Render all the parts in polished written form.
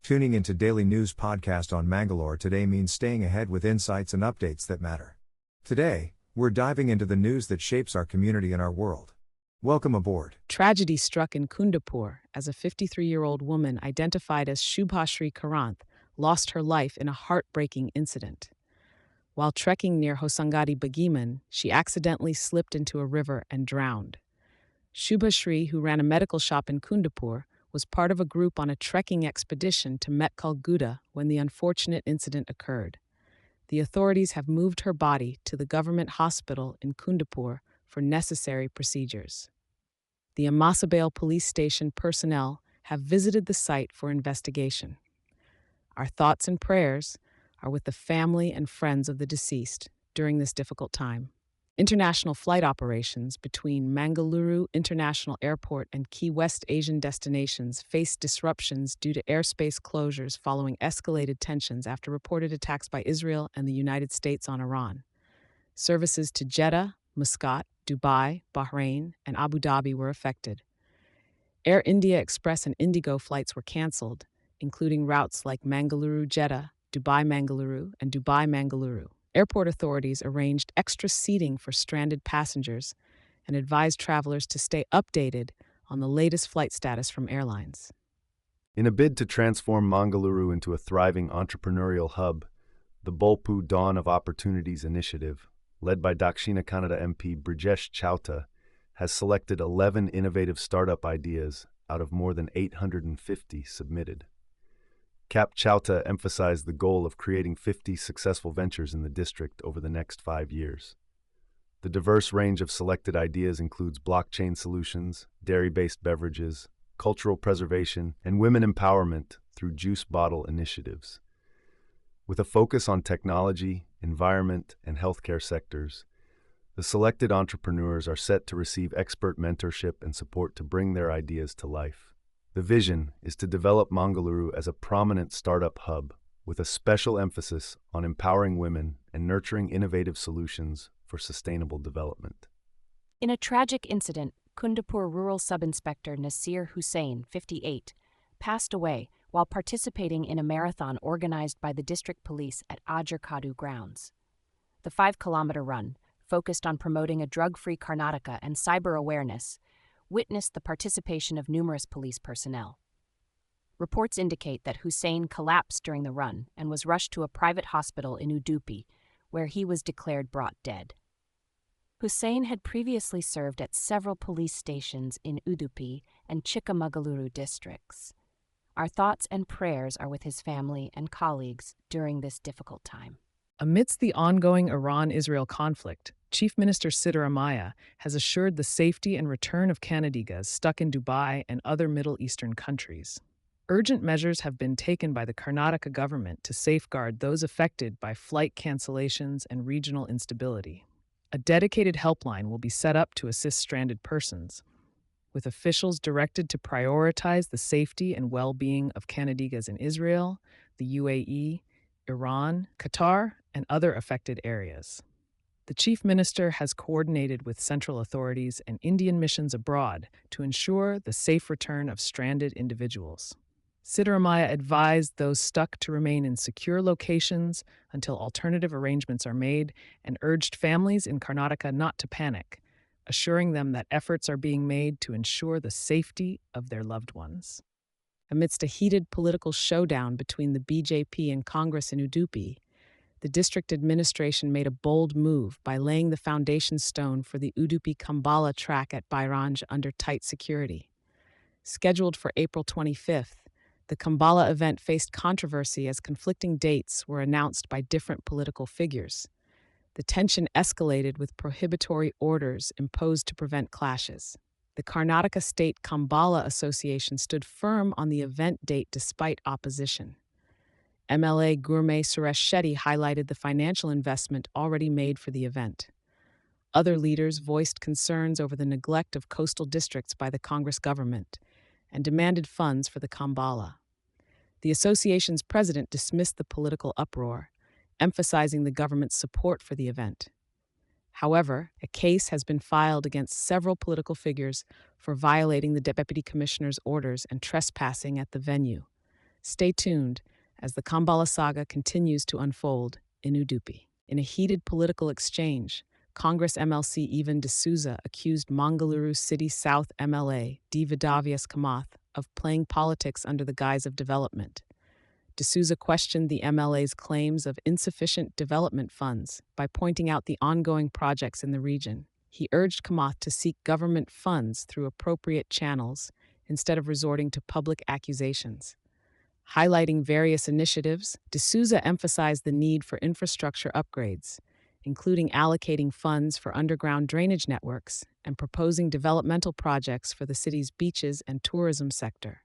Tuning into Daily News Podcast on Mangalore today means staying ahead with insights and updates that matter. Today, we're diving into the news that shapes our community and our world. Welcome aboard. Tragedy struck in Kundapur as a 53-year-old woman identified as Shubhashri Karanth lost her life in a heartbreaking incident. While trekking near Hosangadi Bagiman, she accidentally slipped into a river and drowned. Shubhashri, who ran a medical shop in Kundapur, was part of a group on a trekking expedition to Metkalguda when the unfortunate incident occurred. The authorities have moved her body to the government hospital in Kundapur for necessary procedures. The Amasabale police station personnel have visited the site for investigation. Our thoughts and prayers are with the family and friends of the deceased during this difficult time. International flight operations between Mangaluru International Airport and key West Asian destinations faced disruptions due to airspace closures following escalated tensions after reported attacks by Israel and the United States on Iran. Services to Jeddah, Muscat, Dubai, Bahrain, and Abu Dhabi were affected. Air India Express and Indigo flights were cancelled, including routes like Mangaluru-Jeddah, Dubai-Mangaluru, and Dubai-Mangaluru. Airport authorities arranged extra seating for stranded passengers and advised travelers to stay updated on the latest flight status from airlines. In a bid to transform Mangaluru into a thriving entrepreneurial hub, the Bolpu Dawn of Opportunities initiative, led by Dakshina Kannada MP Brijesh Chauta, has selected 11 innovative startup ideas out of more than 850 submitted. Cap Chauta emphasized the goal of creating 50 successful ventures in the district over the next 5 years. The diverse range of selected ideas includes blockchain solutions, dairy-based beverages, cultural preservation, and women empowerment through juice bottle initiatives. With a focus on technology, environment, and healthcare sectors, the selected entrepreneurs are set to receive expert mentorship and support to bring their ideas to life. The vision is to develop Mangaluru as a prominent startup hub with a special emphasis on empowering women and nurturing innovative solutions for sustainable development. In a tragic incident, Kundapur Rural Sub-Inspector Nasir Hussain, 58, passed away while participating in a marathon organized by the district police at Ajarkadu grounds. The 5-kilometer run, focused on promoting a drug-free Karnataka and cyber awareness, witnessed the participation of numerous police personnel. Reports indicate that Hussain collapsed during the run and was rushed to a private hospital in Udupi, where he was declared brought dead. Hussain had previously served at several police stations in Udupi and Chikmagaluru districts. Our thoughts and prayers are with his family and colleagues during this difficult time. Amidst the ongoing Iran-Israel conflict, Chief Minister Siddaramaiah has assured the safety and return of Kannadigas stuck in Dubai and other Middle Eastern countries. Urgent measures have been taken by the Karnataka government to safeguard those affected by flight cancellations and regional instability. A dedicated helpline will be set up to assist stranded persons, with officials directed to prioritize the safety and well-being of Kannadigas in Israel, the UAE, Iran, Qatar, and other affected areas. The Chief Minister has coordinated with central authorities and Indian missions abroad to ensure the safe return of stranded individuals. Siddaramaiah advised those stuck to remain in secure locations until alternative arrangements are made and urged families in Karnataka not to panic, assuring them that efforts are being made to ensure the safety of their loved ones. Amidst a heated political showdown between the BJP and Congress in Udupi, the district administration made a bold move by laying the foundation stone for the Udupi Kambala track at Bairanj under tight security. Scheduled for April 25th, the Kambala event faced controversy as conflicting dates were announced by different political figures. The tension escalated with prohibitory orders imposed to prevent clashes. The Karnataka State Kambala Association stood firm on the event date despite opposition. MLA Gurme Suresh Shetty highlighted the financial investment already made for the event. Other leaders voiced concerns over the neglect of coastal districts by the Congress government and demanded funds for the Kambala. The association's president dismissed the political uproar, emphasizing the government's support for the event. However, a case has been filed against several political figures for violating the deputy commissioner's orders and trespassing at the venue. Stay tuned as the Kambala saga continues to unfold in Udupi. In a heated political exchange, Congress MLC Evan D'Souza accused Mangaluru City South MLA D. Vedavias Kamath of playing politics under the guise of development. D'Souza questioned the MLA's claims of insufficient development funds by pointing out the ongoing projects in the region. He urged Kamath to seek government funds through appropriate channels instead of resorting to public accusations. Highlighting various initiatives, D'Souza emphasized the need for infrastructure upgrades, including allocating funds for underground drainage networks and proposing developmental projects for the city's beaches and tourism sector.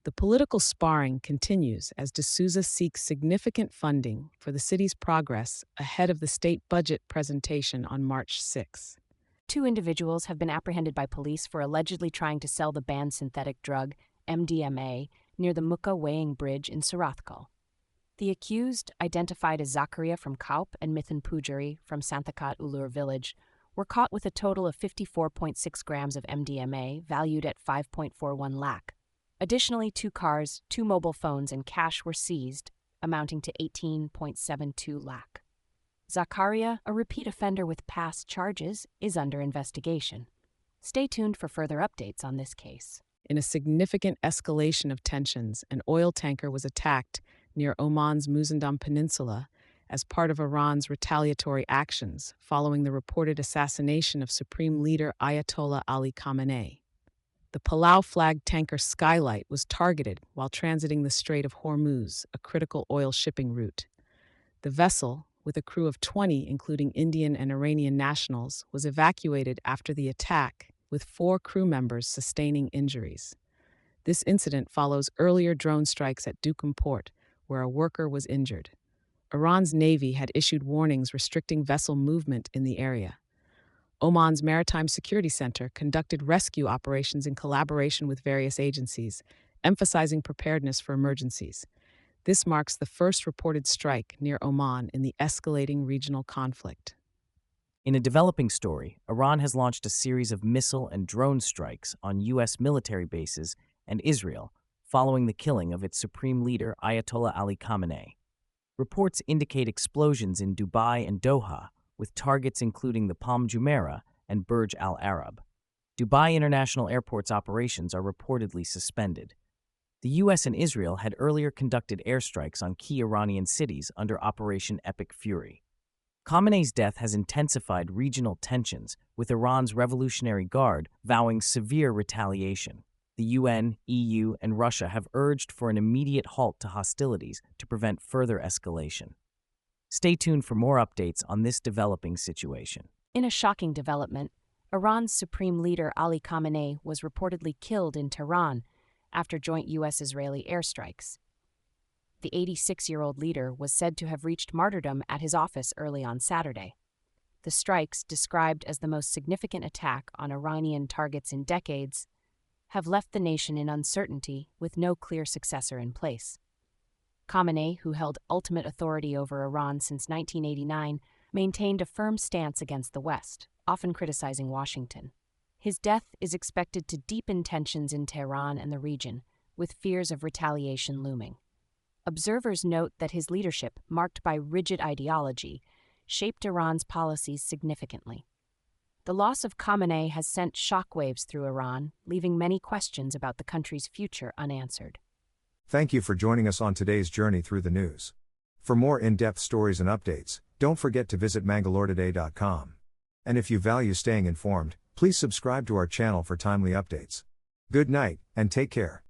The political sparring continues as D'Souza seeks significant funding for the city's progress ahead of the state budget presentation on March 6. 2 individuals have been apprehended by police for allegedly trying to sell the banned synthetic drug, MDMA, near the Mukha weighing bridge in Surathkal. The accused, identified as Zakaria from Kaup and Mithun Pujari from Santhakat Ulur village, were caught with a total of 54.6 grams of MDMA valued at 5.41 lakh. Additionally, 2 cars, 2 mobile phones, and cash were seized, amounting to 18.72 lakh. Zakaria, a repeat offender with past charges, is under investigation. Stay tuned for further updates on this case. In a significant escalation of tensions, an oil tanker was attacked near Oman's Muzandam Peninsula as part of Iran's retaliatory actions following the reported assassination of Supreme Leader Ayatollah Ali Khamenei. The Palau-flagged tanker Skylight was targeted while transiting the Strait of Hormuz, a critical oil shipping route. The vessel, with a crew of 20, including Indian and Iranian nationals, was evacuated after the attack, with 4 crew members sustaining injuries. This incident follows earlier drone strikes at Duqm port, where a worker was injured. Iran's navy had issued warnings restricting vessel movement in the area. Oman's Maritime Security Center conducted rescue operations in collaboration with various agencies, emphasizing preparedness for emergencies. This marks the first reported strike near Oman in the escalating regional conflict. In a developing story, Iran has launched a series of missile and drone strikes on U.S. military bases and Israel following the killing of its supreme leader Ayatollah Ali Khamenei. Reports indicate explosions in Dubai and Doha, with targets including the Palm Jumeirah and Burj Al Arab. Dubai International Airport's operations are reportedly suspended. The U.S. and Israel had earlier conducted airstrikes on key Iranian cities under Operation Epic Fury. Khamenei's death has intensified regional tensions, with Iran's Revolutionary Guard vowing severe retaliation. The UN, EU, and Russia have urged for an immediate halt to hostilities to prevent further escalation. Stay tuned for more updates on this developing situation. In a shocking development, Iran's supreme leader Ali Khamenei was reportedly killed in Tehran after joint U.S.-Israeli airstrikes. The 86-year-old leader was said to have reached martyrdom at his office early on Saturday. The strikes, described as the most significant attack on Iranian targets in decades, have left the nation in uncertainty with no clear successor in place. Khamenei, who held ultimate authority over Iran since 1989, maintained a firm stance against the West, often criticizing Washington. His death is expected to deepen tensions in Tehran and the region, with fears of retaliation looming. Observers note that his leadership, marked by rigid ideology, shaped Iran's policies significantly. The loss of Khamenei has sent shockwaves through Iran, leaving many questions about the country's future unanswered. Thank you for joining us on today's journey through the news. For more in-depth stories and updates, don't forget to visit mangaloretoday.com. And if you value staying informed, please subscribe to our channel for timely updates. Good night, and take care.